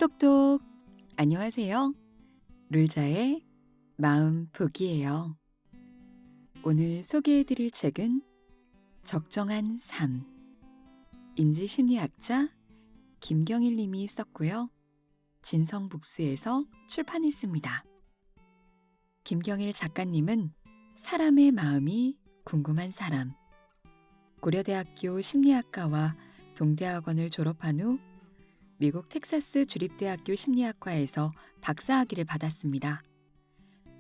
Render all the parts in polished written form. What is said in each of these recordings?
똑똑. 안녕하세요. 룰자의 마음 북이에요. 오늘 소개해드릴 책은 적정한 삶. 인지심리학자 김경일 님이 썼고요. 진성북스에서 출판했습니다. 김경일 작가님은 사람의 마음이 궁금한 사람, 고려대학교 심리학과와 동대학원을 졸업한 후 미국 텍사스 주립대학교 심리학과에서 박사학위를 받았습니다.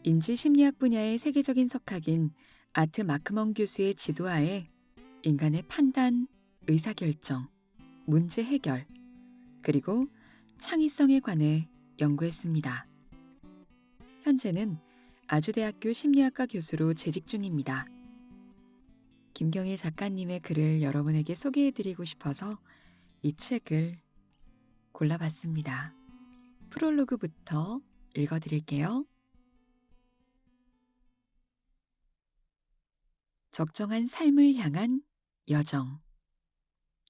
인지심리학 분야의 세계적인 석학인 아트 마크먼 교수의 지도하에 인간의 판단, 의사결정, 문제 해결, 그리고 창의성에 관해 연구했습니다. 현재는 아주대학교 심리학과 교수로 재직 중입니다. 김경일 작가님의 글을 여러분에게 소개해드리고 싶어서 이 책을 골라봤습니다. 프롤로그부터 읽어드릴게요. 적정한 삶을 향한 여정.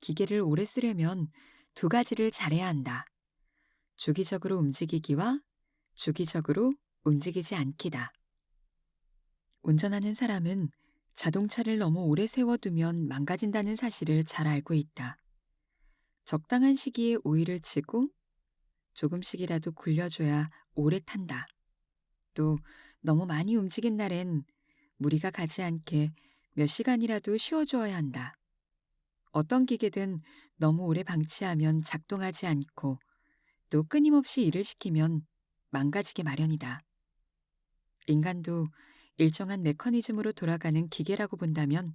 기계를 오래 쓰려면 두 가지를 잘해야 한다. 주기적으로 움직이기와 주기적으로 움직이지 않기다. 운전하는 사람은 자동차를 너무 오래 세워두면 망가진다는 사실을 잘 알고 있다. 적당한 시기에 오일을 치고 조금씩이라도 굴려줘야 오래 탄다. 또 너무 많이 움직인 날엔 무리가 가지 않게 몇 시간이라도 쉬어주어야 한다. 어떤 기계든 너무 오래 방치하면 작동하지 않고 또 끊임없이 일을 시키면 망가지게 마련이다. 인간도 일정한 메커니즘으로 돌아가는 기계라고 본다면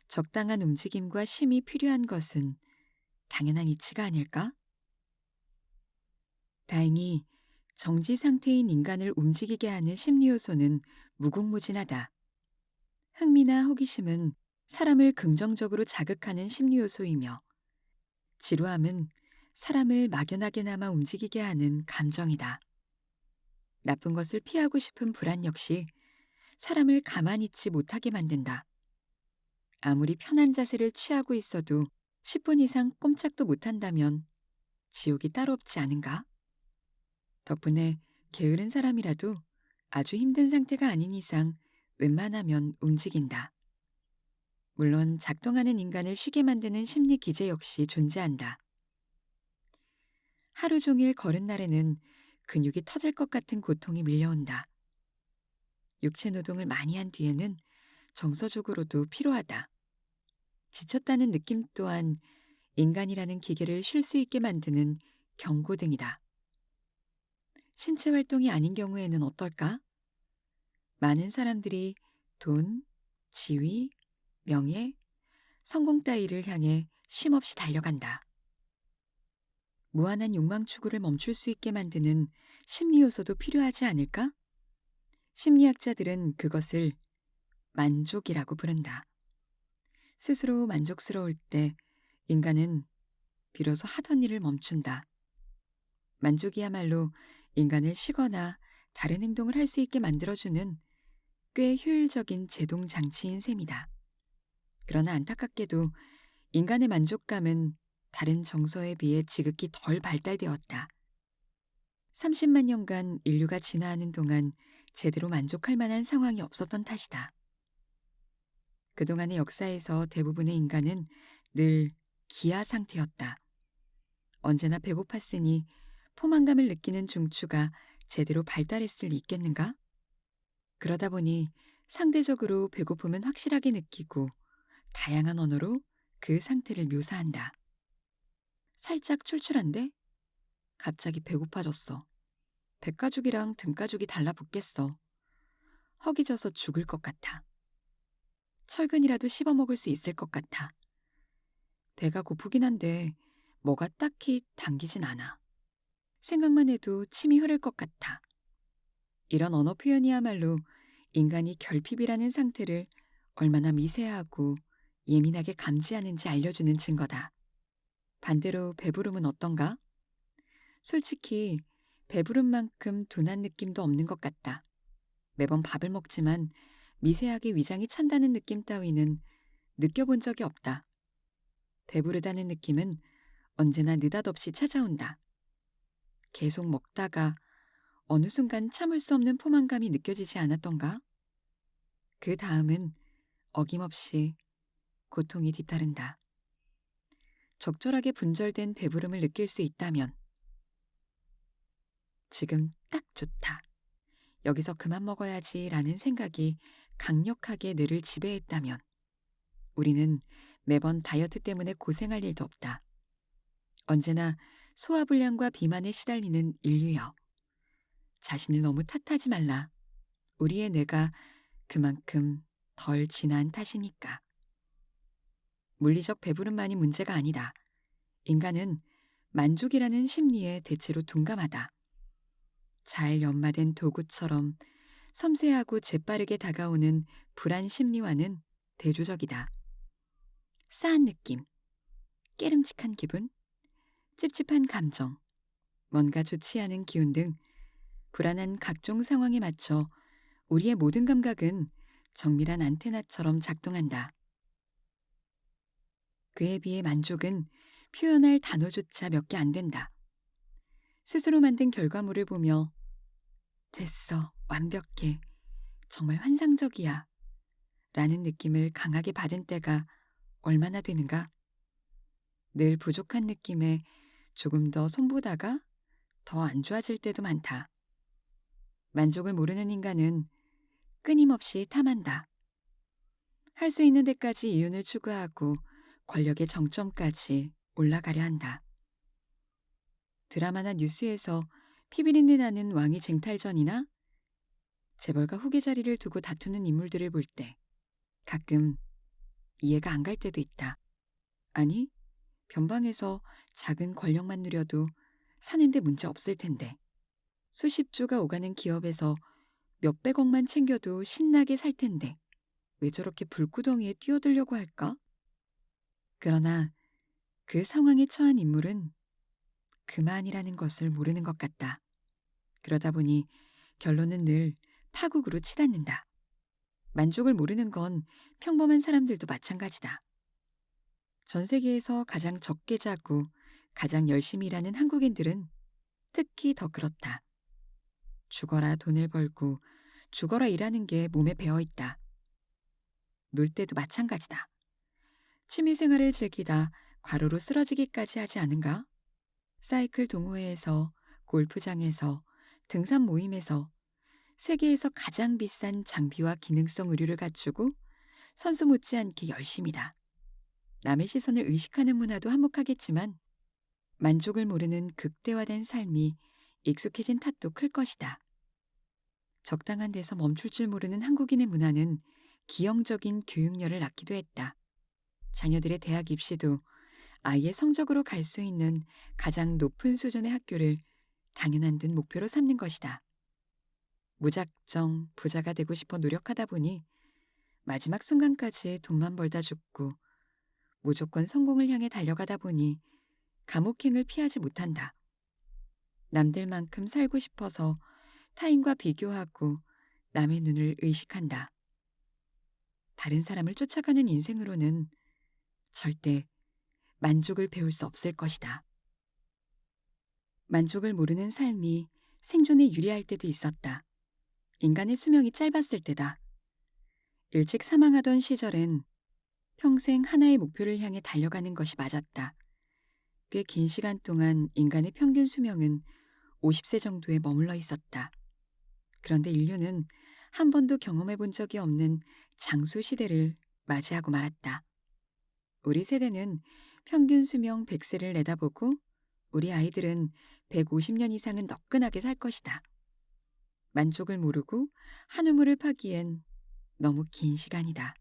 적당한 움직임과 쉼이 필요한 것은 당연한 이치가 아닐까? 다행히 정지 상태인 인간을 움직이게 하는 심리 요소는 무궁무진하다. 흥미나 호기심은 사람을 긍정적으로 자극하는 심리 요소이며 지루함은 사람을 막연하게나마 움직이게 하는 감정이다. 나쁜 것을 피하고 싶은 불안 역시 사람을 가만히 있지 못하게 만든다. 아무리 편한 자세를 취하고 있어도 10분 이상 꼼짝도 못한다면 지옥이 따로 없지 않은가? 덕분에 게으른 사람이라도 아주 힘든 상태가 아닌 이상 웬만하면 움직인다. 물론 작동하는 인간을 쉬게 만드는 심리 기제 역시 존재한다. 하루 종일 걸은 날에는 근육이 터질 것 같은 고통이 밀려온다. 육체 노동을 많이 한 뒤에는 정서적으로도 피로하다. 지쳤다는 느낌 또한 인간이라는 기계를 쉴 수 있게 만드는 경고등이다. 신체 활동이 아닌 경우에는 어떨까? 많은 사람들이 돈, 지위, 명예, 성공 따위를 향해 쉼없이 달려간다. 무한한 욕망 추구를 멈출 수 있게 만드는 심리 요소도 필요하지 않을까? 심리학자들은 그것을 만족이라고 부른다. 스스로 만족스러울 때 인간은 비로소 하던 일을 멈춘다. 만족이야말로 인간을 쉬거나 다른 행동을 할 수 있게 만들어주는 꽤 효율적인 제동 장치인 셈이다. 그러나 안타깝게도 인간의 만족감은 다른 정서에 비해 지극히 덜 발달되었다. 30만 년간 인류가 진화하는 동안 제대로 만족할 만한 상황이 없었던 탓이다. 그동안의 역사에서 대부분의 인간은 늘 기아 상태였다. 언제나 배고팠으니 포만감을 느끼는 중추가 제대로 발달했을 리 있겠는가? 그러다 보니 상대적으로 배고픔은 확실하게 느끼고 다양한 언어로 그 상태를 묘사한다. 살짝 출출한데? 갑자기 배고파졌어. 배가죽이랑 등가죽이 달라붙겠어. 허기져서 죽을 것 같아. 철근이라도 씹어먹을 수 있을 것 같아. 배가 고프긴 한데 뭐가 딱히 당기진 않아. 생각만 해도 침이 흐를 것 같아. 이런 언어 표현이야말로 인간이 결핍이라는 상태를 얼마나 미세하고 예민하게 감지하는지 알려주는 증거다. 반대로 배부름은 어떤가? 솔직히 배부른 만큼 둔한 느낌도 없는 것 같다. 매번 밥을 먹지만 미세하게 위장이 찬다는 느낌 따위는 느껴본 적이 없다. 배부르다는 느낌은 언제나 느닷없이 찾아온다. 계속 먹다가 어느 순간 참을 수 없는 포만감이 느껴지지 않았던가? 그 다음은 어김없이 고통이 뒤따른다. 적절하게 분절된 배부름을 느낄 수 있다면 지금 딱 좋다. 여기서 그만 먹어야지라는 생각이 강력하게 뇌를 지배했다면 우리는 매번 다이어트 때문에 고생할 일도 없다. 언제나 소화불량과 비만에 시달리는 인류여. 자신을 너무 탓하지 말라. 우리의 뇌가 그만큼 덜 진한 탓이니까. 물리적 배부름만이 문제가 아니다. 인간은 만족이라는 심리에 대체로 둔감하다. 잘 연마된 도구처럼 섬세하고 재빠르게 다가오는 불안 심리와는 대조적이다. 싸한 느낌, 깨름직한 기분, 찝찝한 감정, 뭔가 좋지 않은 기운 등 불안한 각종 상황에 맞춰 우리의 모든 감각은 정밀한 안테나처럼 작동한다. 그에 비해 만족은 표현할 단어조차 몇 개 안 된다. 스스로 만든 결과물을 보며 됐어, 완벽해, 정말 환상적이야 라는 느낌을 강하게 받은 때가 얼마나 되는가? 늘 부족한 느낌에 조금 더 손보다가 더 안 좋아질 때도 많다. 만족을 모르는 인간은 끊임없이 탐한다. 할 수 있는 데까지 이윤을 추구하고 권력의 정점까지 올라가려 한다. 드라마나 뉴스에서 피비린내 나는 왕위 쟁탈전이나 재벌가 후계 자리를 두고 다투는 인물들을 볼 때 가끔 이해가 안 갈 때도 있다. 아니, 변방에서 작은 권력만 누려도 사는데 문제 없을 텐데. 수십조가 오가는 기업에서 몇백억만 챙겨도 신나게 살 텐데 왜 저렇게 불구덩이에 뛰어들려고 할까? 그러나 그 상황에 처한 인물은 그만이라는 것을 모르는 것 같다. 그러다 보니 결론은 늘 파국으로 치닫는다. 만족을 모르는 건 평범한 사람들도 마찬가지다. 전 세계에서 가장 적게 자고 가장 열심히 일하는 한국인들은 특히 더 그렇다. 죽어라 돈을 벌고 죽어라 일하는 게 몸에 배어 있다. 놀 때도 마찬가지다. 취미생활을 즐기다 과로로 쓰러지기까지 하지 않은가? 사이클 동호회에서, 골프장에서, 등산 모임에서 세계에서 가장 비싼 장비와 기능성 의류를 갖추고 선수 못지않게 열심이다. 남의 시선을 의식하는 문화도 한몫하겠지만 만족을 모르는 극대화된 삶이 익숙해진 탓도 클 것이다. 적당한 데서 멈출 줄 모르는 한국인의 문화는 기형적인 교육열을 낳기도 했다. 자녀들의 대학 입시도 아이의 성적으로 갈 수 있는 가장 높은 수준의 학교를 당연한 듯 목표로 삼는 것이다. 무작정 부자가 되고 싶어 노력하다 보니 마지막 순간까지 돈만 벌다 죽고 무조건 성공을 향해 달려가다 보니 감옥행을 피하지 못한다. 남들만큼 살고 싶어서 타인과 비교하고 남의 눈을 의식한다. 다른 사람을 쫓아가는 인생으로는 절대 만족을 배울 수 없을 것이다. 만족을 모르는 삶이 생존에 유리할 때도 있었다. 인간의 수명이 짧았을 때다. 일찍 사망하던 시절엔 평생 하나의 목표를 향해 달려가는 것이 맞았다. 꽤 긴 시간 동안 인간의 평균 수명은 50세 정도에 머물러 있었다. 그런데 인류는 한 번도 경험해 본 적이 없는 장수 시대를 맞이하고 말았다. 우리 세대는 평균 수명 100세를 내다보고 우리 아이들은 150년 이상은 너끈하게 살 것이다. 만족을 모르고 한 우물을 파기엔 너무 긴 시간이다.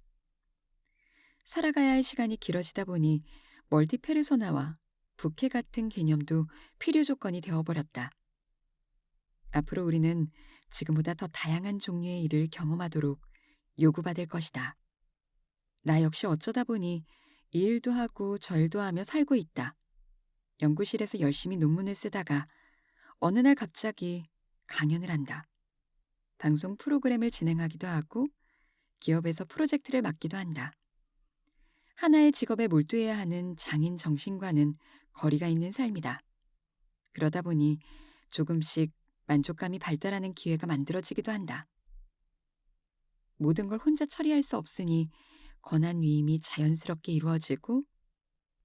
살아가야 할 시간이 길어지다 보니 멀티페르소나와 부캐 같은 개념도 필요 조건이 되어버렸다. 앞으로 우리는 지금보다 더 다양한 종류의 일을 경험하도록 요구받을 것이다. 나 역시 어쩌다 보니 이 일도 하고 저 일도 하며 살고 있다. 연구실에서 열심히 논문을 쓰다가 어느 날 갑자기 강연을 한다. 방송 프로그램을 진행하기도 하고 기업에서 프로젝트를 맡기도 한다. 하나의 직업에 몰두해야 하는 장인 정신과는 거리가 있는 삶이다. 그러다 보니 조금씩 만족감이 발달하는 기회가 만들어지기도 한다. 모든 걸 혼자 처리할 수 없으니 권한 위임이 자연스럽게 이루어지고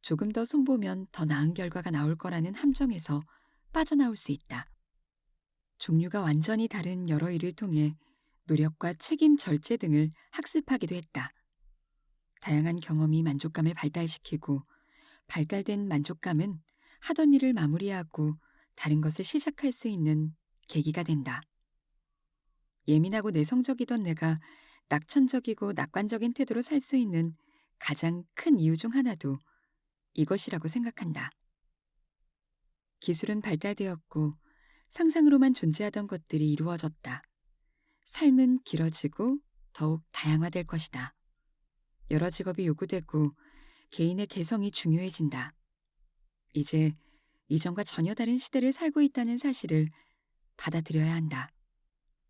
조금 더 손보면 더 나은 결과가 나올 거라는 함정에서 빠져나올 수 있다. 종류가 완전히 다른 여러 일을 통해 노력과 책임 절제 등을 학습하기도 했다. 다양한 경험이 만족감을 발달시키고 발달된 만족감은 하던 일을 마무리하고 다른 것을 시작할 수 있는 계기가 된다. 예민하고 내성적이던 내가 낙천적이고 낙관적인 태도로 살 수 있는 가장 큰 이유 중 하나도 이것이라고 생각한다. 기술은 발달되었고 상상으로만 존재하던 것들이 이루어졌다. 삶은 길어지고 더욱 다양화될 것이다. 여러 직업이 요구되고 개인의 개성이 중요해진다. 이제 이전과 전혀 다른 시대를 살고 있다는 사실을 받아들여야 한다.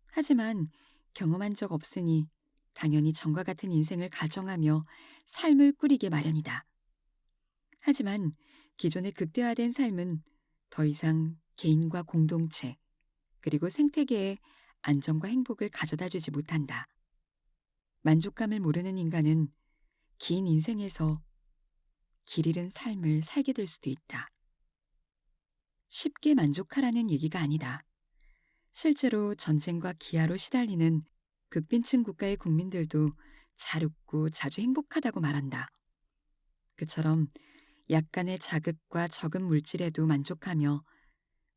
하지만 경험한 적 없으니 당연히 전과 같은 인생을 가정하며 삶을 꾸리게 마련이다. 하지만 기존의 극대화된 삶은 더 이상 개인과 공동체 그리고 생태계에 안정과 행복을 가져다 주지 못한다. 만족감을 모르는 인간은 긴 인생에서 길 잃은 삶을 살게 될 수도 있다. 쉽게 만족하라는 얘기가 아니다. 실제로 전쟁과 기아로 시달리는 극빈층 국가의 국민들도 잘 웃고 자주 행복하다고 말한다. 그처럼 약간의 자극과 적은 물질에도 만족하며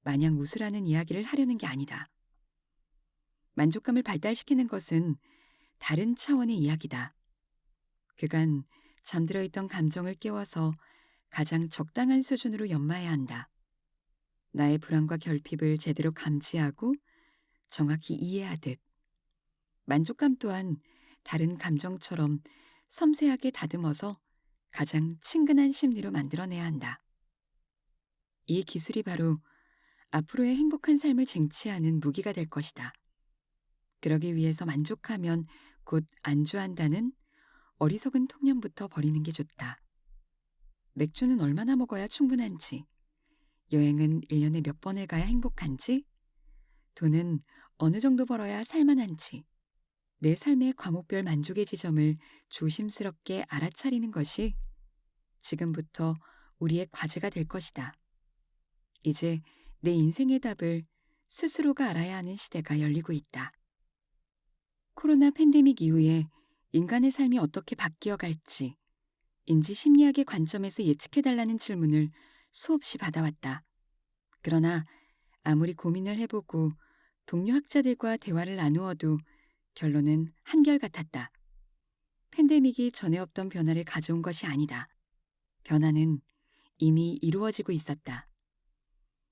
마냥 웃으라는 이야기를 하려는 게 아니다. 만족감을 발달시키는 것은 다른 차원의 이야기다. 그간 잠들어 있던 감정을 깨워서 가장 적당한 수준으로 연마해야 한다. 나의 불안과 결핍을 제대로 감지하고 정확히 이해하듯 만족감 또한 다른 감정처럼 섬세하게 다듬어서 가장 친근한 심리로 만들어내야 한다. 이 기술이 바로 앞으로의 행복한 삶을 쟁취하는 무기가 될 것이다. 그러기 위해서 만족하면 곧 안주한다는 어리석은 통념부터 버리는 게 좋다. 맥주는 얼마나 먹어야 충분한지, 여행은 1년에 몇 번을 가야 행복한지, 돈은 어느 정도 벌어야 살만한지, 내 삶의 과목별 만족의 지점을 조심스럽게 알아차리는 것이 지금부터 우리의 과제가 될 것이다. 이제 내 인생의 답을 스스로가 알아야 하는 시대가 열리고 있다. 코로나 팬데믹 이후에 인간의 삶이 어떻게 바뀌어 갈지 인지 심리학의 관점에서 예측해달라는 질문을 수없이 받아왔다. 그러나 아무리 고민을 해보고 동료 학자들과 대화를 나누어도 결론은 한결같았다. 팬데믹이 전에 없던 변화를 가져온 것이 아니다. 변화는 이미 이루어지고 있었다.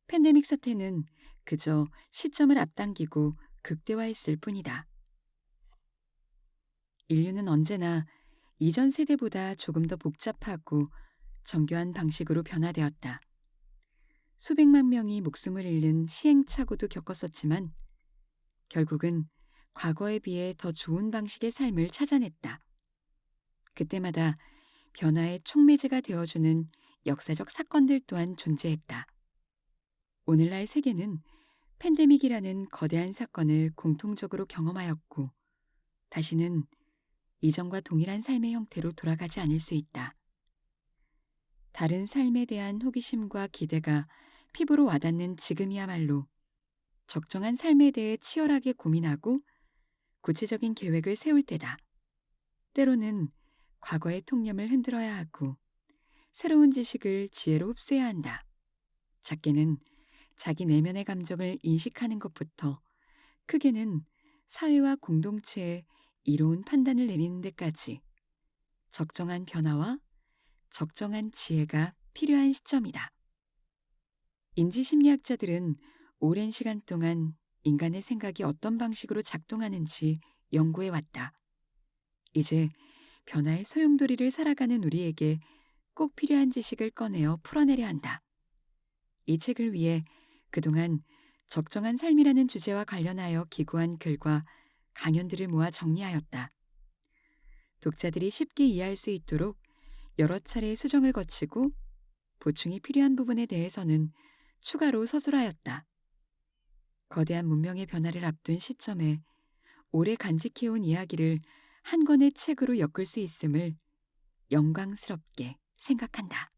팬데믹 사태는 그저 시점을 앞당기고 극대화했을 뿐이다. 인류는 언제나 이전 세대보다 조금 더 복잡하고 정교한 방식으로 변화되었다. 수백만 명이 목숨을 잃는 시행착오도 겪었었지만 결국은 과거에 비해 더 좋은 방식의 삶을 찾아냈다. 그때마다 변화의 촉매제가 되어주는 역사적 사건들 또한 존재했다. 오늘날 세계는 팬데믹이라는 거대한 사건을 공통적으로 경험하였고 다시는 이전과 동일한 삶의 형태로 돌아가지 않을 수 있다. 다른 삶에 대한 호기심과 기대가 피부로 와닿는 지금이야말로 적정한 삶에 대해 치열하게 고민하고 구체적인 계획을 세울 때다. 때로는 과거의 통념을 흔들어야 하고 새로운 지식을 지혜로 흡수해야 한다. 작게는 자기 내면의 감정을 인식하는 것부터 크게는 사회와 공동체에 이로운 판단을 내리는 데까지 적정한 변화와 적정한 지혜가 필요한 시점이다. 인지심리학자들은 오랜 시간 동안 인간의 생각이 어떤 방식으로 작동하는지 연구해왔다. 이제 변화의 소용돌이를 살아가는 우리에게 꼭 필요한 지식을 꺼내어 풀어내려 한다. 이 책을 위해 그동안 적정한 삶이라는 주제와 관련하여 기고한 글과 강연들을 모아 정리하였다. 독자들이 쉽게 이해할 수 있도록 여러 차례 수정을 거치고 보충이 필요한 부분에 대해서는 추가로 서술하였다. 거대한 문명의 변화를 앞둔 시점에 오래 간직해온 이야기를 한 권의 책으로 엮을 수 있음을 영광스럽게 생각한다.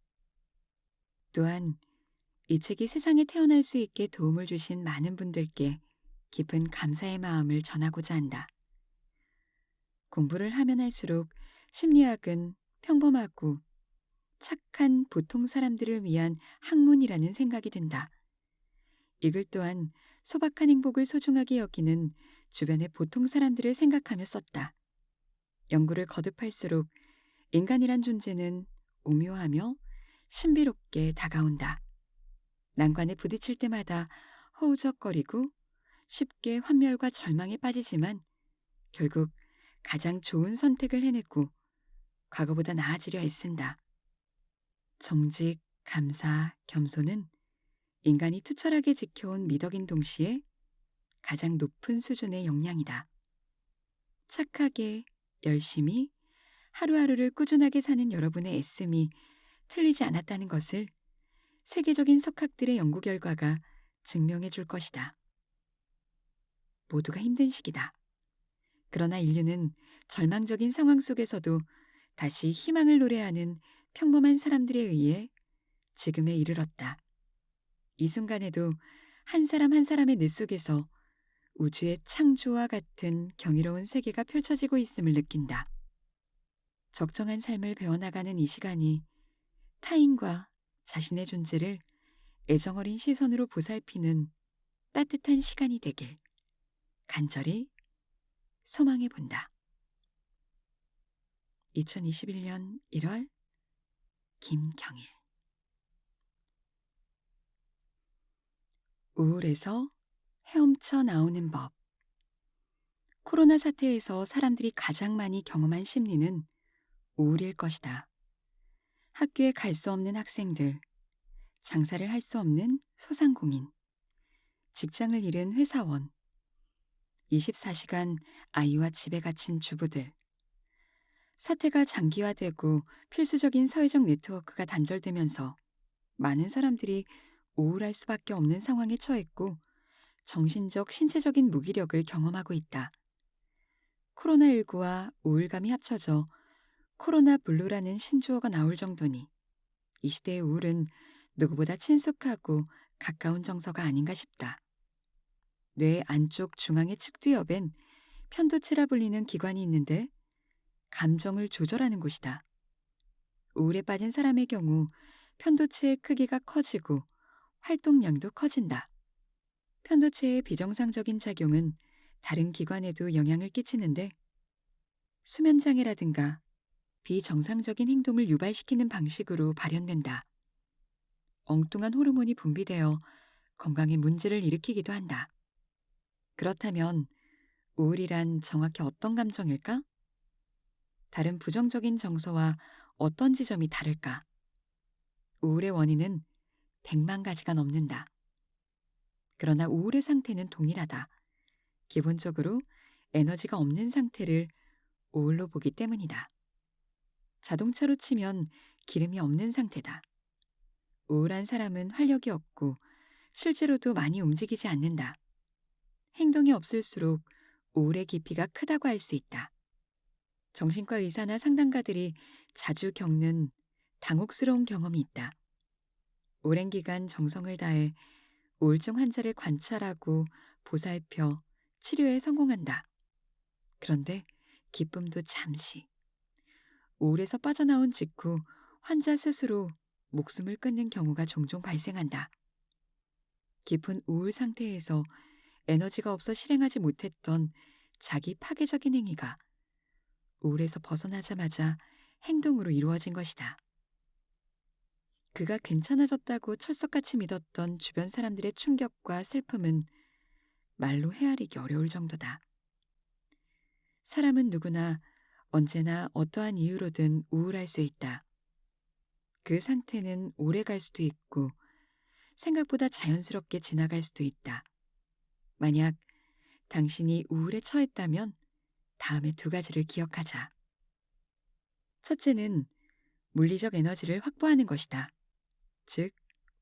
또한 이 책이 세상에 태어날 수 있게 도움을 주신 많은 분들께 깊은 감사의 마음을 전하고자 한다. 공부를 하면 할수록 심리학은 평범하고 착한 보통 사람들을 위한 학문이라는 생각이 든다. 이 글 또한 소박한 행복을 소중하게 여기는 주변의 보통 사람들을 생각하며 썼다. 연구를 거듭할수록 인간이란 존재는 오묘하며 신비롭게 다가온다. 난관에 부딪힐 때마다 허우적거리고 쉽게 환멸과 절망에 빠지지만 결국 가장 좋은 선택을 해내고 과거보다 나아지려 애쓴다. 정직, 감사, 겸손은 인간이 투철하게 지켜온 미덕인 동시에 가장 높은 수준의 역량이다. 착하게, 열심히, 하루하루를 꾸준하게 사는 여러분의 애씀이 틀리지 않았다는 것을 세계적인 석학들의 연구 결과가 증명해 줄 것이다. 모두가 힘든 시기다. 그러나 인류는 절망적인 상황 속에서도 다시 희망을 노래하는 평범한 사람들에 의해 지금에 이르렀다. 이 순간에도 한 사람 한 사람의 뇌 속에서 우주의 창조와 같은 경이로운 세계가 펼쳐지고 있음을 느낀다. 적정한 삶을 배워나가는 이 시간이 타인과 자신의 존재를 애정어린 시선으로 보살피는 따뜻한 시간이 되길 간절히 소망해 본다. 2021년 1월 김경일. 우울에서 헤엄쳐 나오는 법. 코로나 사태에서 사람들이 가장 많이 경험한 심리는 우울일 것이다. 학교에 갈 수 없는 학생들, 장사를 할 수 없는 소상공인, 직장을 잃은 회사원, 24시간 아이와 집에 갇힌 주부들, 사태가 장기화되고 필수적인 사회적 네트워크가 단절되면서 많은 사람들이 우울할 수밖에 없는 상황에 처했고 정신적, 신체적인 무기력을 경험하고 있다. 코로나19와 우울감이 합쳐져 코로나 블루라는 신조어가 나올 정도니 이 시대의 우울은 누구보다 친숙하고 가까운 정서가 아닌가 싶다. 뇌 안쪽 중앙의 측두엽엔 편도체라 불리는 기관이 있는데 감정을 조절하는 곳이다. 우울에 빠진 사람의 경우 편도체의 크기가 커지고 활동량도 커진다. 편도체의 비정상적인 작용은 다른 기관에도 영향을 끼치는데 수면장애라든가 비정상적인 행동을 유발시키는 방식으로 발현된다. 엉뚱한 호르몬이 분비되어 건강에 문제를 일으키기도 한다. 그렇다면 우울이란 정확히 어떤 감정일까? 다른 부정적인 정서와 어떤 지점이 다를까? 우울의 원인은 100만 가지가 넘는다. 그러나 우울의 상태는 동일하다. 기본적으로 에너지가 없는 상태를 우울로 보기 때문이다. 자동차로 치면 기름이 없는 상태다. 우울한 사람은 활력이 없고 실제로도 많이 움직이지 않는다. 행동이 없을수록 우울의 깊이가 크다고 할 수 있다. 정신과 의사나 상담가들이 자주 겪는 당혹스러운 경험이 있다. 오랜 기간 정성을 다해 우울증 환자를 관찰하고 보살펴 치료에 성공한다. 그런데 기쁨도 잠시. 우울에서 빠져나온 직후 환자 스스로 목숨을 끊는 경우가 종종 발생한다. 깊은 우울 상태에서 에너지가 없어 실행하지 못했던 자기 파괴적인 행위가 우울에서 벗어나자마자 행동으로 이루어진 것이다. 그가 괜찮아졌다고 철석같이 믿었던 주변 사람들의 충격과 슬픔은 말로 헤아리기 어려울 정도다. 사람은 누구나 언제나 어떠한 이유로든 우울할 수 있다. 그 상태는 오래 갈 수도 있고 생각보다 자연스럽게 지나갈 수도 있다. 만약 당신이 우울에 처했다면 다음에 두 가지를 기억하자. 첫째는 물리적 에너지를 확보하는 것이다. 즉,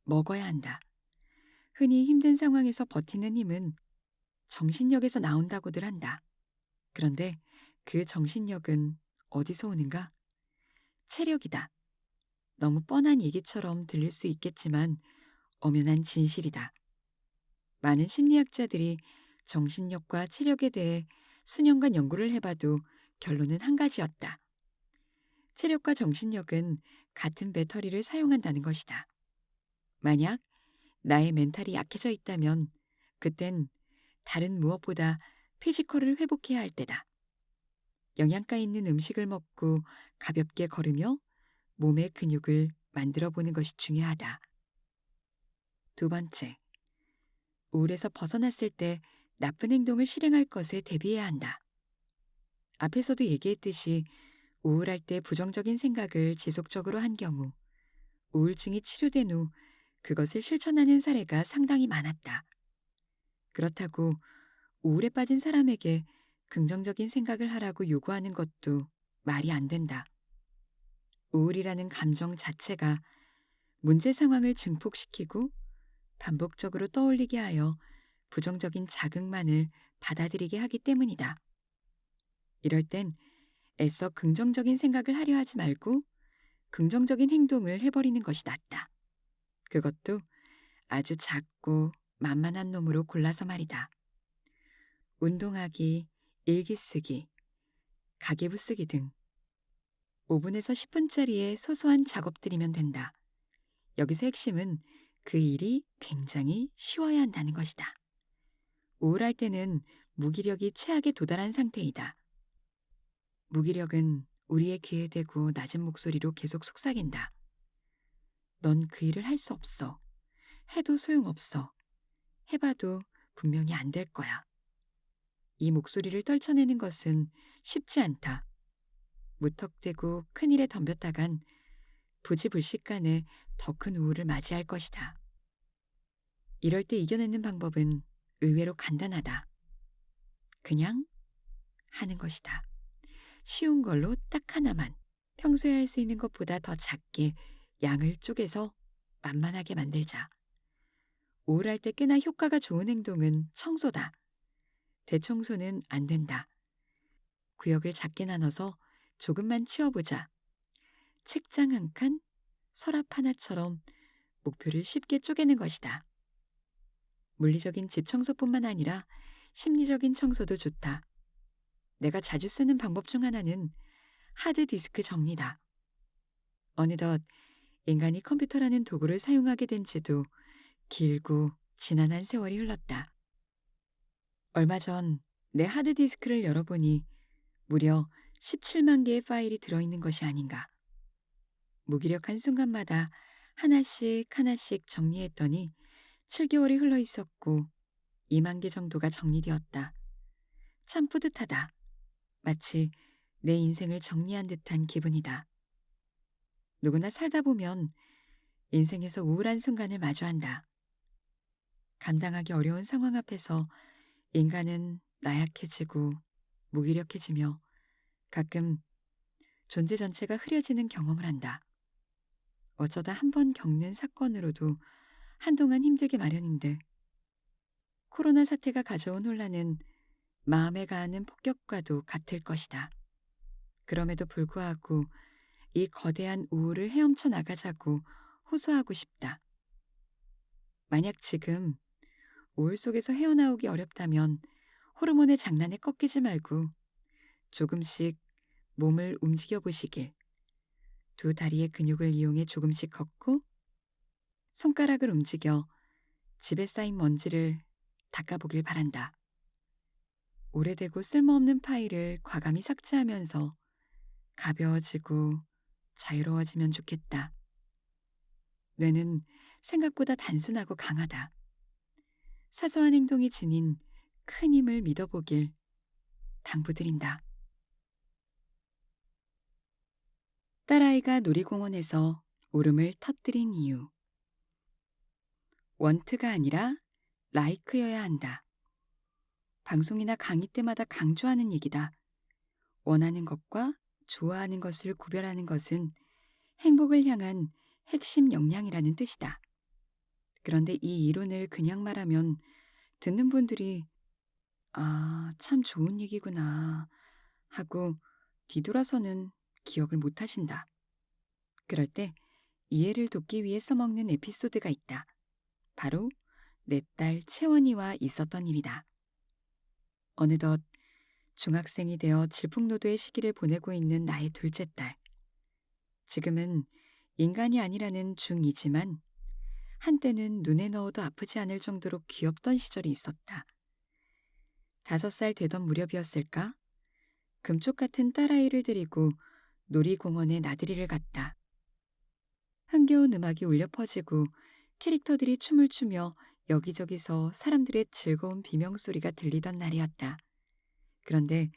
먹어야 한다. 흔히 힘든 상황에서 버티는 힘은 정신력에서 나온다고들 한다. 그런데 그 정신력은 어디서 오는가? 체력이다. 너무 뻔한 얘기처럼 들릴 수 있겠지만 엄연한 진실이다. 많은 심리학자들이 정신력과 체력에 대해 수년간 연구를 해봐도 결론은 한 가지였다. 체력과 정신력은 같은 배터리를 사용한다는 것이다. 만약 나의 멘탈이 약해져 있다면 그땐 다른 무엇보다 피지컬을 회복해야 할 때다. 영양가 있는 음식을 먹고 가볍게 걸으며 몸의 근육을 만들어 보는 것이 중요하다. 두 번째, 우울에서 벗어났을 때 나쁜 행동을 실행할 것에 대비해야 한다. 앞에서도 얘기했듯이 우울할 때 부정적인 생각을 지속적으로 한 경우 우울증이 치료된 후 그것을 실천하는 사례가 상당히 많았다. 그렇다고 우울에 빠진 사람에게 긍정적인 생각을 하라고 요구하는 것도 말이 안 된다. 우울이라는 감정 자체가 문제 상황을 증폭시키고 반복적으로 떠올리게 하여 부정적인 자극만을 받아들이게 하기 때문이다. 이럴 땐 애써 긍정적인 생각을 하려 하지 말고 긍정적인 행동을 해버리는 것이 낫다. 그것도 아주 작고 만만한 놈으로 골라서 말이다. 운동하기, 일기 쓰기, 가계부 쓰기 등 5분에서 10분짜리의 소소한 작업들이면 된다. 여기서 핵심은 그 일이 굉장히 쉬워야 한다는 것이다. 우울할 때는 무기력이 최악에 도달한 상태이다. 무기력은 우리의 귀에 대고 낮은 목소리로 계속 속삭인다. 넌 그 일을 할 수 없어. 해도 소용없어. 해봐도 분명히 안 될 거야. 이 목소리를 떨쳐내는 것은 쉽지 않다. 무턱대고 큰일에 덤볐다간 부지불식간에 더 큰 우울을 맞이할 것이다. 이럴 때 이겨내는 방법은 의외로 간단하다. 그냥 하는 것이다. 쉬운 걸로 딱 하나만, 평소에 할 수 있는 것보다 더 작게 양을 쪼개서 만만하게 만들자. 우울할 때 꽤나 효과가 좋은 행동은 청소다. 대청소는 안 된다. 구역을 작게 나눠서 조금만 치워보자. 책장 한 칸, 서랍 하나처럼 목표를 쉽게 쪼개는 것이다. 물리적인 집 청소뿐만 아니라 심리적인 청소도 좋다. 내가 자주 쓰는 방법 중 하나는 하드디스크 정리다. 어느덧 인간이 컴퓨터라는 도구를 사용하게 된 지도 길고 지난한 세월이 흘렀다. 얼마 전 내 하드디스크를 열어보니 무려 17만 개의 파일이 들어있는 것이 아닌가. 무기력한 순간마다 하나씩 하나씩 정리했더니 7개월이 흘러 있었고 2만 개 정도가 정리되었다. 참 뿌듯하다. 마치 내 인생을 정리한 듯한 기분이다. 누구나 살다 보면 인생에서 우울한 순간을 마주한다. 감당하기 어려운 상황 앞에서 인간은 나약해지고 무기력해지며 가끔 존재 전체가 흐려지는 경험을 한다. 어쩌다 한 번 겪는 사건으로도 한동안 힘들게 마련인데 코로나 사태가 가져온 혼란은 마음에 가하는 폭격과도 같을 것이다. 그럼에도 불구하고 이 거대한 우울을 헤엄쳐 나가자고 호소하고 싶다. 만약 지금 우울 속에서 헤어나오기 어렵다면 호르몬의 장난에 꺾이지 말고 조금씩 몸을 움직여 보시길. 두 다리의 근육을 이용해 조금씩 걷고 손가락을 움직여 집에 쌓인 먼지를 닦아보길 바란다. 오래되고 쓸모없는 파일을 과감히 삭제하면서 가벼워지고 자유로워지면 좋겠다. 뇌는 생각보다 단순하고 강하다. 사소한 행동이 지닌 큰 힘을 믿어보길 당부드린다. 딸아이가 놀이공원에서 울음을 터뜨린 이유. 원트가 아니라 라이크여야 한다. 방송이나 강의 때마다 강조하는 얘기다. 원하는 것과 좋아하는 것을 구별하는 것은 행복을 향한 핵심 역량이라는 뜻이다. 그런데 이 이론을 그냥 말하면 듣는 분들이 아, 참 좋은 얘기구나 하고 뒤돌아서는 기억을 못 하신다. 그럴 때 이해를 돕기 위해 써먹는 에피소드가 있다. 바로 내 딸 채원이와 있었던 일이다. 어느덧 중학생이 되어 질풍노도의 시기를 보내고 있는 나의 둘째 딸. 지금은 인간이 아니라는 중2지만 한때는 눈에 넣어도 아프지 않을 정도로 귀엽던 시절이 있었다. 5살 되던 무렵이었을까? 금쪽 같은 딸아이를 데리고 놀이공원에 나들이를 갔다. 흥겨운 음악이 울려 퍼지고 캐릭터들이 춤을 추며 여기저기서 사람들의 즐거운 비명소리가 들리던 날이었다. 그런데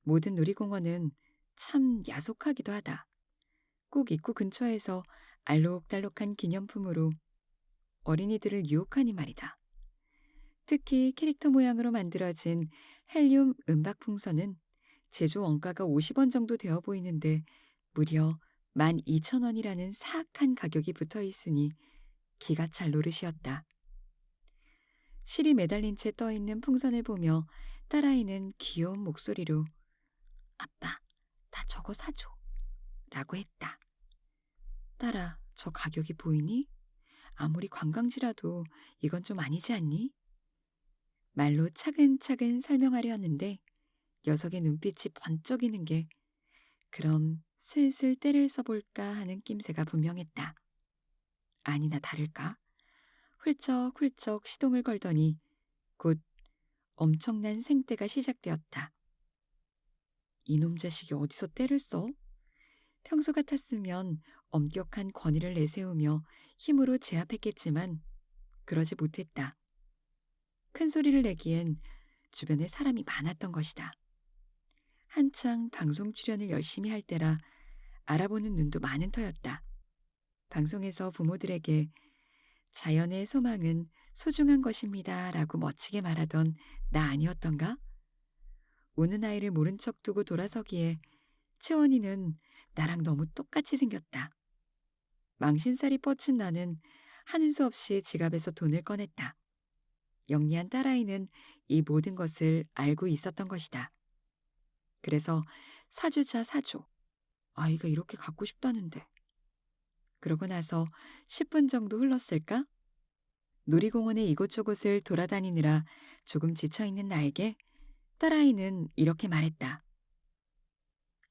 모든 놀이공원은 참 야속하기도 하다. 꼭 입구 근처에서 알록달록한 기념품으로 어린이들을 유혹하니 말이다. 특히 캐릭터 모양으로 만들어진 헬륨 음박 풍선은 제조 원가가 50원 정도 되어 보이는데 무려 12,000원이라는 사악한 가격이 붙어 있으니 기가 찰 노릇이었다. 실이 매달린 채 떠 있는 풍선을 보며 딸아이는 귀여운 목소리로 아빠, 나 저거 사줘 라고 했다. 딸아, 저 가격이 보이니? 아무리 관광지라도 이건 좀 아니지 않니? 말로 차근차근 설명하려 하는데 녀석의 눈빛이 번쩍이는 게 그럼 슬슬 때를 써볼까 하는 낌새가 분명했다. 아니나 다를까? 훌쩍훌쩍 시동을 걸더니 곧 엄청난 생떼가 시작되었다. 이놈 자식이 어디서 때를 써? 평소 같았으면 엄격한 권위를 내세우며 힘으로 제압했겠지만 그러지 못했다. 큰 소리를 내기엔 주변에 사람이 많았던 것이다. 한창 방송 출연을 열심히 할 때라 알아보는 눈도 많은 터였다. 방송에서 부모들에게 자연의 소망은 소중한 것입니다 라고 멋지게 말하던 나 아니었던가? 우는 아이를 모른 척 두고 돌아서기에 채원이는 나랑 너무 똑같이 생겼다. 망신살이 뻗친 나는 하는 수 없이 지갑에서 돈을 꺼냈다. 영리한 딸아이는 이 모든 것을 알고 있었던 것이다. 그래서 사주자 사줘. 아이가 이렇게 갖고 싶다는데. 그러고 나서 10분 정도 흘렀을까? 놀이공원의 이곳저곳을 돌아다니느라 조금 지쳐있는 나에게 딸아이는 이렇게 말했다.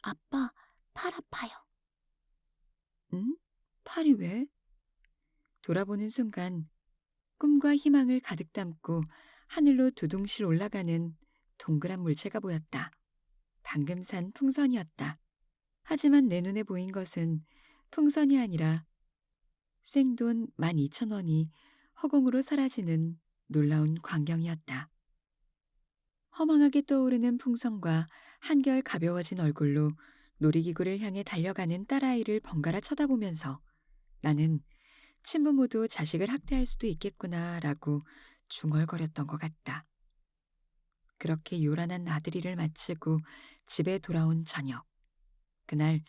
아빠, 팔 아파요. 응? 팔이 왜? 돌아보는 순간 꿈과 희망을 가득 담고 하늘로 두둥실 올라가는 동그란 물체가 보였다. 방금 산 풍선이었다. 하지만 내 눈에 보인 것은 풍선이 아니라 생돈 12,000원이 허공으로 사라지는 놀라운 광경이었다. 허망하게 떠오르는 풍선과 한결 가벼워진 얼굴로 놀이기구를 향해 달려가는 딸아이를 번갈아 쳐다보면서 나는 친부모도 자식을 학대할 수도 있겠구나라고 중얼거렸던 것 같다. 그렇게 요란한 나들이를 마치고 집에 돌아온 저녁. 그날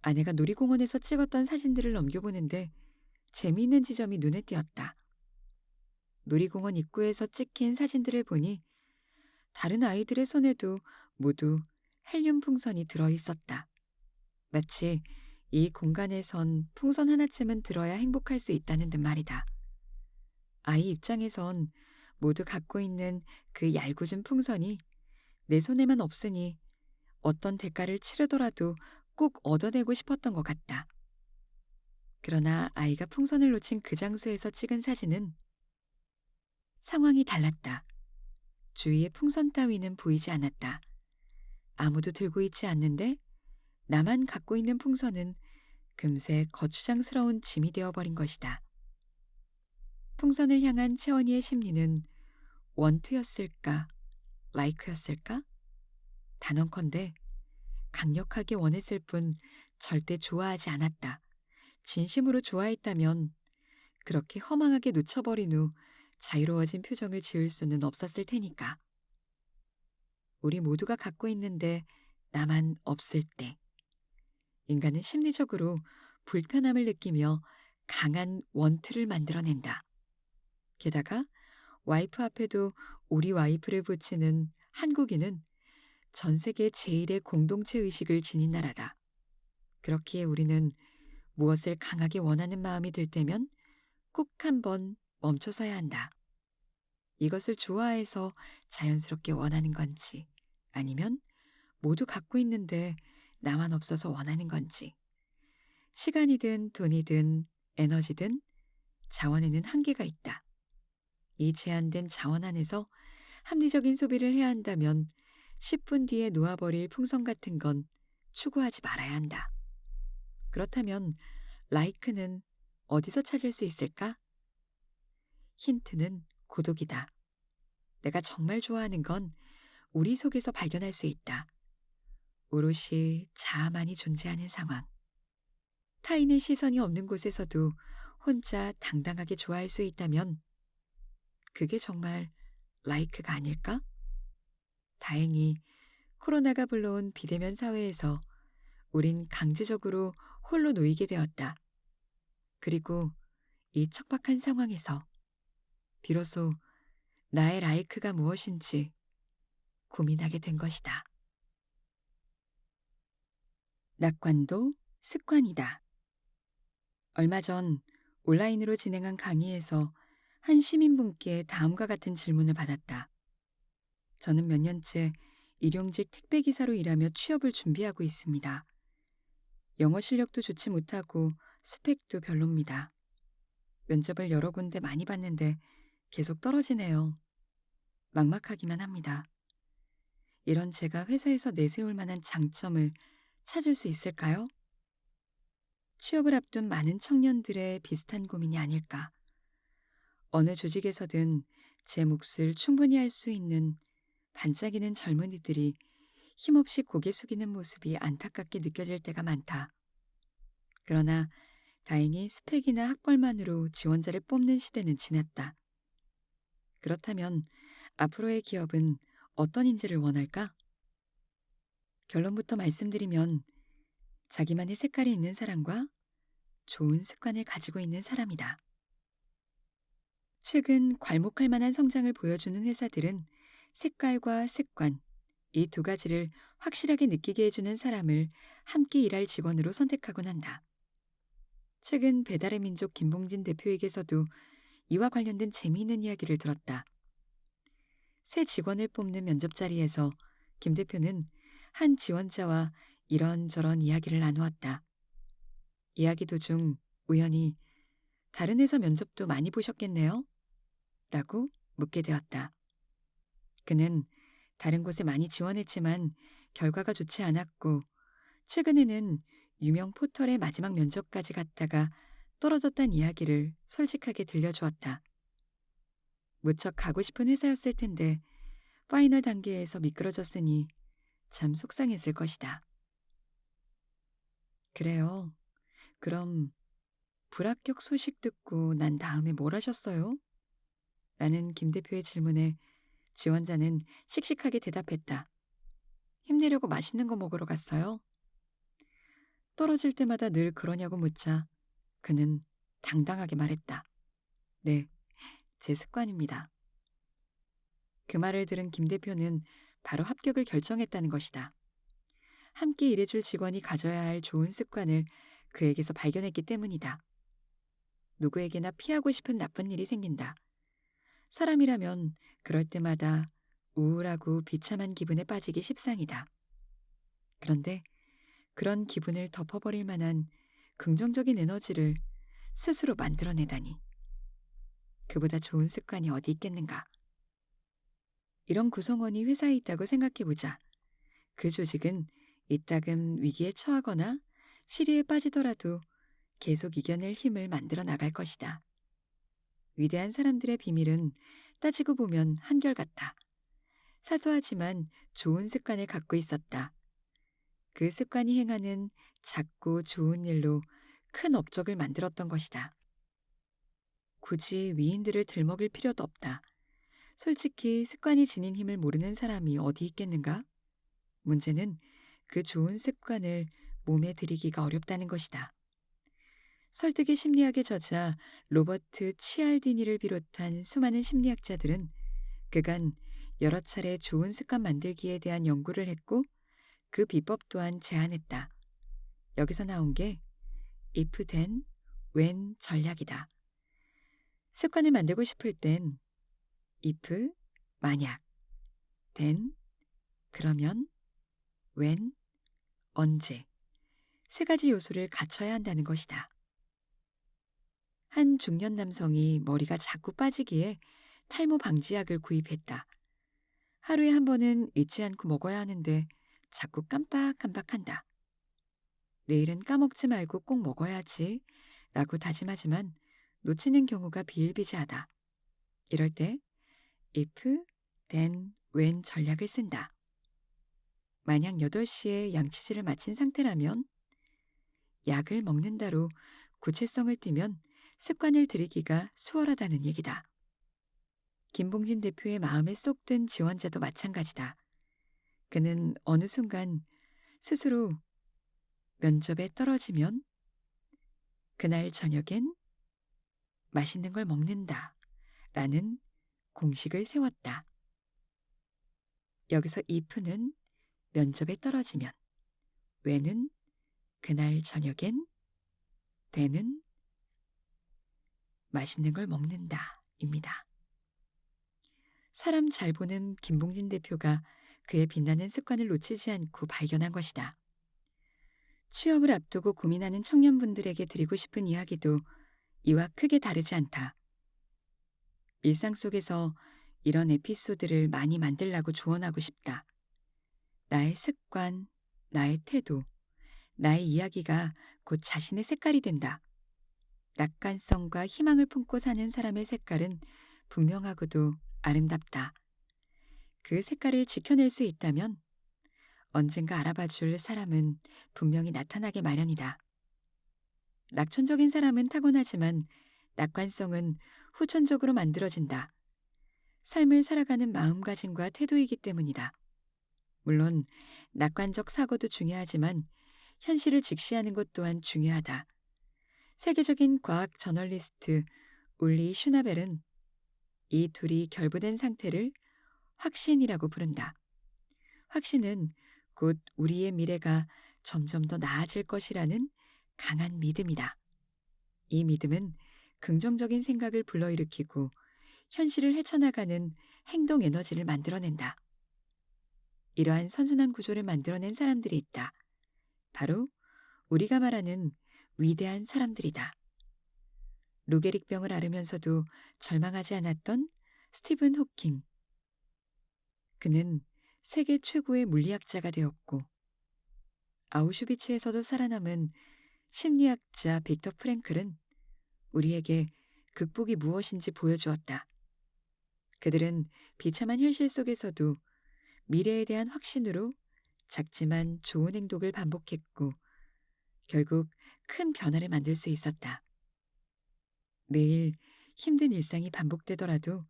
아내가 놀이공원에서 찍었던 사진들을 넘겨보는데 재미있는 지점이 눈에 띄었다. 놀이공원 입구에서 찍힌 사진들을 보니 다른 아이들의 손에도 모두 헬륨 풍선이 들어있었다. 마치 이 공간에선 풍선 하나쯤은 들어야 행복할 수 있다는 듯 말이다. 아이 입장에선 모두 갖고 있는 그 얄궂은 풍선이 내 손에만 없으니 어떤 대가를 치르더라도 꼭 얻어내고 싶었던 것 같다. 그러나 아이가 풍선을 놓친 그 장소에서 찍은 사진은 상황이 달랐다. 주위에 풍선 따위는 보이지 않았다. 아무도 들고 있지 않는데 나만 갖고 있는 풍선은 금세 거추장스러운 짐이 되어버린 것이다. 풍선을 향한 채원이의 심리는 원투였을까, 라이크였을까? 단언컨대 강력하게 원했을 뿐 절대 좋아하지 않았다. 진심으로 좋아했다면 그렇게 허망하게 놓쳐버린 후 자유로워진 표정을 지을 수는 없었을 테니까. 우리 모두가 갖고 있는데 나만 없을 때 인간은 심리적으로 불편함을 느끼며 강한 원투를 만들어낸다. 게다가 와이프 앞에도 우리 와이프를 붙이는 한국인은 전 세계 제일의 공동체 의식을 지닌 나라다. 그렇기에 우리는 무엇을 강하게 원하는 마음이 들 때면 꼭 한번 멈춰서야 한다. 이것을 좋아해서 자연스럽게 원하는 건지, 아니면 모두 갖고 있는데 나만 없어서 원하는 건지. 시간이든 돈이든 에너지든 자원에는 한계가 있다. 이 제한된 자원 안에서 합리적인 소비를 해야 한다면 10분 뒤에 놓아버릴 풍선 같은 건 추구하지 말아야 한다. 그렇다면 라이크는 어디서 찾을 수 있을까? 힌트는 고독이다. 내가 정말 좋아하는 건 우리 속에서 발견할 수 있다. 오롯이 자아만이 존재하는 상황. 타인의 시선이 없는 곳에서도 혼자 당당하게 좋아할 수 있다면 그게 정말 라이크가 아닐까? 다행히 코로나가 불러온 비대면 사회에서 우린 강제적으로 홀로 놓이게 되었다. 그리고 이 척박한 상황에서 비로소 나의 라이크가 무엇인지 고민하게 된 것이다. 낙관도 습관이다. 얼마 전 온라인으로 진행한 강의에서 한 시민분께 다음과 같은 질문을 받았다. 저는 몇 년째 일용직 택배기사로 일하며 취업을 준비하고 있습니다. 영어 실력도 좋지 못하고 스펙도 별로입니다. 면접을 여러 군데 많이 봤는데 계속 떨어지네요. 막막하기만 합니다. 이런 제가 회사에서 내세울 만한 장점을 찾을 수 있을까요? 취업을 앞둔 많은 청년들의 비슷한 고민이 아닐까. 어느 조직에서든 제 몫을 충분히 할 수 있는 반짝이는 젊은이들이 힘없이 고개 숙이는 모습이 안타깝게 느껴질 때가 많다. 그러나 다행히 스펙이나 학벌만으로 지원자를 뽑는 시대는 지났다. 그렇다면 앞으로의 기업은 어떤 인재를 원할까? 결론부터 말씀드리면 자기만의 색깔이 있는 사람과 좋은 습관을 가지고 있는 사람이다. 최근 괄목할 만한 성장을 보여주는 회사들은 색깔과 습관, 이 두 가지를 확실하게 느끼게 해주는 사람을 함께 일할 직원으로 선택하곤 한다. 최근 배달의 민족 김봉진 대표에게서도 이와 관련된 재미있는 이야기를 들었다. 새 직원을 뽑는 면접 자리에서 김 대표는 한 지원자와 이런저런 이야기를 나누었다. 이야기 도중 우연히 다른 회사 면접도 많이 보셨겠네요? 라고 묻게 되었다. 그는 다른 곳에 많이 지원했지만 결과가 좋지 않았고 최근에는 유명 포털의 마지막 면접까지 갔다가 떨어졌다는 이야기를 솔직하게 들려주었다. 무척 가고 싶은 회사였을 텐데 파이널 단계에서 미끄러졌으니 참 속상했을 것이다. 그래요. 그럼 불합격 소식 듣고 난 다음에 뭘 하셨어요? 라는 김 대표의 질문에 지원자는 씩씩하게 대답했다. 힘내려고 맛있는 거 먹으러 갔어요. 떨어질 때마다 늘 그러냐고 묻자 그는 당당하게 말했다. 네, 제 습관입니다. 그 말을 들은 김 대표는 바로 합격을 결정했다는 것이다. 함께 일해줄 직원이 가져야 할 좋은 습관을 그에게서 발견했기 때문이다. 누구에게나 피하고 싶은 나쁜 일이 생긴다. 사람이라면 그럴 때마다 우울하고 비참한 기분에 빠지기 십상이다. 그런데 그런 기분을 덮어버릴 만한 긍정적인 에너지를 스스로 만들어내다니. 그보다 좋은 습관이 어디 있겠는가. 이런 구성원이 회사에 있다고 생각해보자. 그 조직은 이따금 위기에 처하거나 시리에 빠지더라도 계속 이겨낼 힘을 만들어 나갈 것이다. 위대한 사람들의 비밀은 따지고 보면 한결같다. 사소하지만 좋은 습관을 갖고 있었다. 그 습관이 행하는 작고 좋은 일로 큰 업적을 만들었던 것이다. 굳이 위인들을 들먹일 필요도 없다. 솔직히 습관이 지닌 힘을 모르는 사람이 어디 있겠는가? 문제는 그 좋은 습관을 몸에 들이기가 어렵다는 것이다. 설득의 심리학의 저자 로버트 치알디니를 비롯한 수많은 심리학자들은 그간 여러 차례 좋은 습관 만들기에 대한 연구를 했고 그 비법 또한 제안했다. 여기서 나온 게 if then, when 전략이다. 습관을 만들고 싶을 땐 if, 만약, then, 그러면, when, 언제, 세 가지 요소를 갖춰야 한다는 것이다. 한 중년 남성이 머리가 자꾸 빠지기에 탈모 방지약을 구입했다. 하루에 한 번은 잊지 않고 먹어야 하는데 자꾸 깜빡깜빡한다. 내일은 까먹지 말고 꼭 먹어야지 라고 다짐하지만 놓치는 경우가 비일비재하다. 이럴 때 if, then, when 전략을 쓴다. 만약 8시에 양치질을 마친 상태라면 약을 먹는다로 구체성을 띠면 습관을 들이기가 수월하다는 얘기다. 김봉진 대표의 마음에 쏙 든 지원자도 마찬가지다. 그는 어느 순간 스스로 면접에 떨어지면 그날 저녁엔 맛있는 걸 먹는다 라는 공식을 세웠다. 여기서 if는 면접에 떨어지면, when은 그날 저녁엔, then은 맛있는 걸 먹는다 입니다. 사람 잘 보는 김봉진 대표가 그의 빛나는 습관을 놓치지 않고 발견한 것이다. 취업을 앞두고 고민하는 청년분들에게 드리고 싶은 이야기도 이와 크게 다르지 않다. 일상 속에서 이런 에피소드를 많이 만들라고 조언하고 싶다. 나의 습관, 나의 태도, 나의 이야기가 곧 자신의 색깔이 된다. 낙관성과 희망을 품고 사는 사람의 색깔은 분명하고도 아름답다. 그 색깔을 지켜낼 수 있다면 언젠가 알아봐줄 사람은 분명히 나타나게 마련이다. 낙천적인 사람은 타고나지만 낙관성은 후천적으로 만들어진다. 삶을 살아가는 마음가짐과 태도이기 때문이다. 물론 낙관적 사고도 중요하지만 현실을 직시하는 것 또한 중요하다. 세계적인 과학 저널리스트 울리 슈나벨은 이 둘이 결부된 상태를 확신이라고 부른다. 확신은 곧 우리의 미래가 점점 더 나아질 것이라는 강한 믿음이다. 이 믿음은 긍정적인 생각을 불러일으키고 현실을 헤쳐나가는 행동 에너지를 만들어낸다. 이러한 선순환 구조를 만들어낸 사람들이 있다. 바로 우리가 말하는 위대한 사람들이다. 루게릭병을 앓으면서도 절망하지 않았던 스티븐 호킹. 그는 세계 최고의 물리학자가 되었고 아우슈비츠에서도 살아남은 심리학자 빅터 프랭클은 우리에게 극복이 무엇인지 보여주었다. 그들은 비참한 현실 속에서도 미래에 대한 확신으로 작지만 좋은 행동을 반복했고 결국 큰 변화를 만들 수 있었다. 매일 힘든 일상이 반복되더라도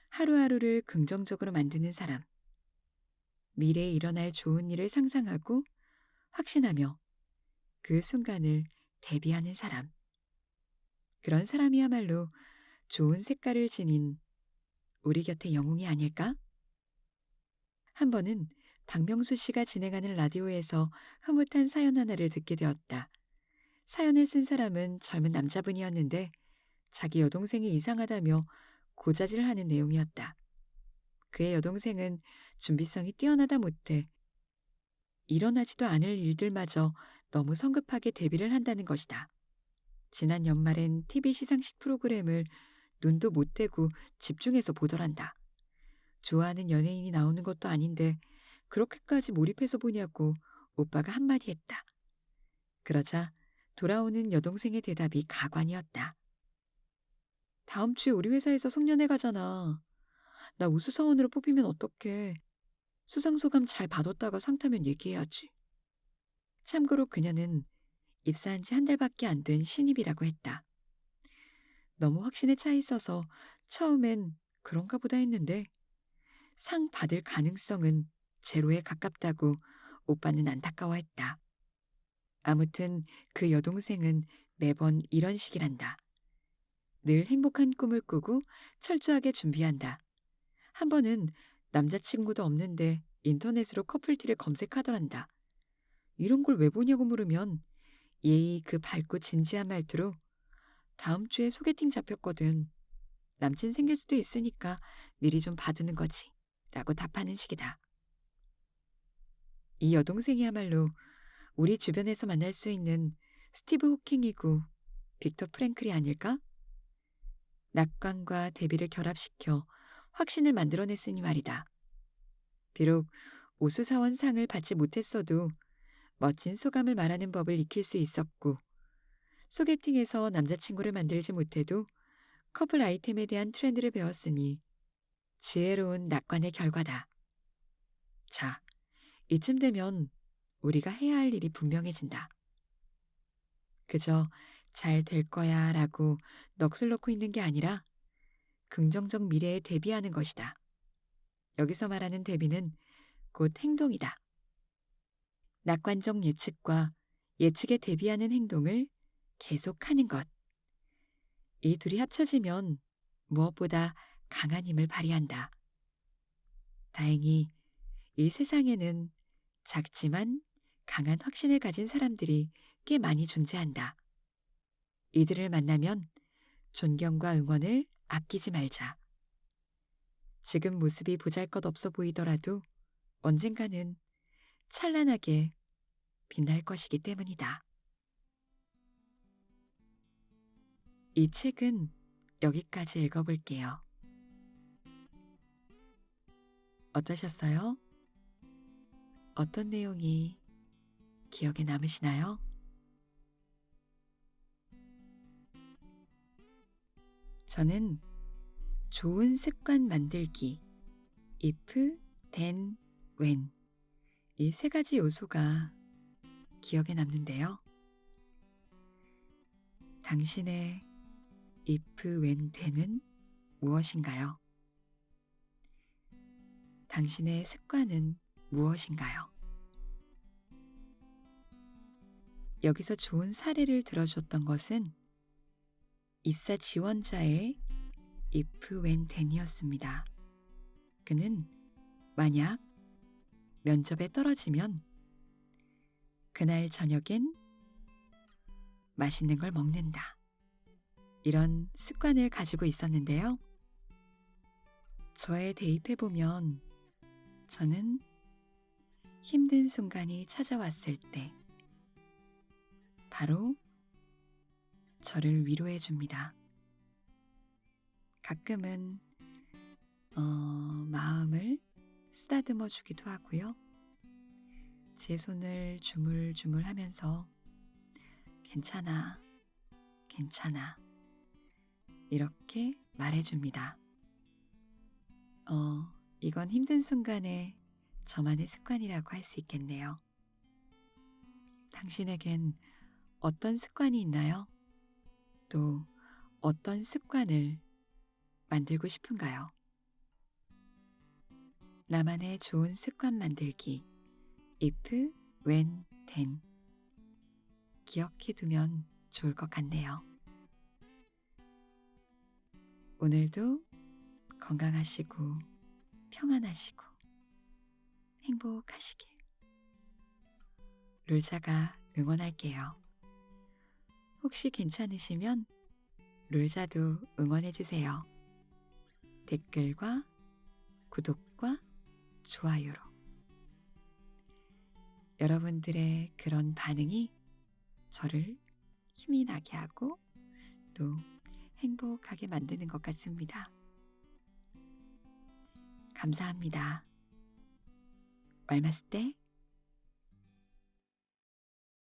하루하루를 긍정적으로 만드는 사람. 미래에 일어날 좋은 일을 상상하고 확신하며 그 순간을 대비하는 사람. 그런 사람이야말로 좋은 색깔을 지닌 우리 곁의 영웅이 아닐까? 한 번은 박명수 씨가 진행하는 라디오에서 흐뭇한 사연 하나를 듣게 되었다. 사연을 쓴 사람은 젊은 남자분이었는데 자기 여동생이 이상하다며 고자질하는 내용이었다. 그의 여동생은 준비성이 뛰어나다 못해 일어나지도 않을 일들마저 너무 성급하게 대비를 한다는 것이다. 지난 연말엔 TV 시상식 프로그램을 눈도 못 떼고 집중해서 보더란다. 좋아하는 연예인이 나오는 것도 아닌데 그렇게까지 몰입해서 보냐고 오빠가 한마디 했다. 그러자 돌아오는 여동생의 대답이 가관이었다. 다음 주에 우리 회사에서 송년회 가잖아. 나 우수사원으로 뽑히면 어떡해. 수상소감 잘 받았다가 상 타면 얘기해야지. 참고로 그녀는 입사한 지 한 달밖에 안 된 신입이라고 했다. 너무 확신에 차 있어서 처음엔 그런가 보다 했는데 상 받을 가능성은 제로에 가깝다고 오빠는 안타까워했다. 아무튼 그 여동생은 매번 이런 식이란다. 늘 행복한 꿈을 꾸고 철저하게 준비한다. 한 번은 남자친구도 없는데 인터넷으로 커플티를 검색하더란다. 이런 걸 왜 보냐고 물으면 예의 그 밝고 진지한 말투로 다음 주에 소개팅 잡혔거든. 남친 생길 수도 있으니까 미리 좀 봐두는 거지. 라고 답하는 식이다. 이 여동생이야말로 우리 주변에서 만날 수 있는 스티브 호킹이고 빅터 프랭클이 아닐까? 낙관과 대비를 결합시켜 확신을 만들어냈으니 말이다. 비록 우수사원상을 받지 못했어도 멋진 소감을 말하는 법을 익힐 수 있었고 소개팅에서 남자친구를 만들지 못해도 커플 아이템에 대한 트렌드를 배웠으니 지혜로운 낙관의 결과다. 자, 이쯤 되면 우리가 해야 할 일이 분명해진다. 그저 잘 될 거야 라고 넋을 놓고 있는 게 아니라 긍정적 미래에 대비하는 것이다. 여기서 말하는 대비는 곧 행동이다. 낙관적 예측과 예측에 대비하는 행동을 계속하는 것. 이 둘이 합쳐지면 무엇보다 강한 힘을 발휘한다. 다행히 이 세상에는 작지만 강한 확신을 가진 사람들이 꽤 많이 존재한다. 이들을 만나면 존경과 응원을 아끼지 말자. 지금 모습이 보잘것없어 보이더라도 언젠가는 찬란하게 빛날 것이기 때문이다. 이 책은 여기까지 읽어볼게요. 어떠셨어요? 어떤 내용이 기억에 남으시나요? 저는 좋은 습관 만들기, if, then, when 이 세 가지 요소가 기억에 남는데요. 당신의 if, when, then은 무엇인가요? 당신의 습관은 무엇인가요? 여기서 좋은 사례를 들어줬던 것은 입사 지원자의 if, when, then이었습니다. 그는 만약 면접에 떨어지면 그날 저녁엔 맛있는 걸 먹는다. 이런 습관을 가지고 있었는데요. 저에 대입해보면 저는 힘든 순간이 찾아왔을 때 바로 저를 위로해 줍니다. 가끔은 마음을 쓰다듬어 주기도 하고요. 제 손을 주물주물 하면서 괜찮아, 괜찮아 이렇게 말해줍니다. 이건 힘든 순간에 저만의 습관이라고 할 수 있겠네요. 당신에겐 어떤 습관이 있나요? 또 어떤 습관을 만들고 싶은가요? 나만의 좋은 습관 만들기 if, when, then 기억해 두면 좋을 것 같네요. 오늘도 건강하시고 평안하시고 행복하시길 롤자가 응원할게요. 혹시 괜찮으시면 롤자도 응원해주세요. 댓글과 구독과 좋아요로 여러분들의 그런 반응이 저를 힘이 나게 하고 또 행복하게 만드는 것 같습니다. 감사합니다. 왈마스테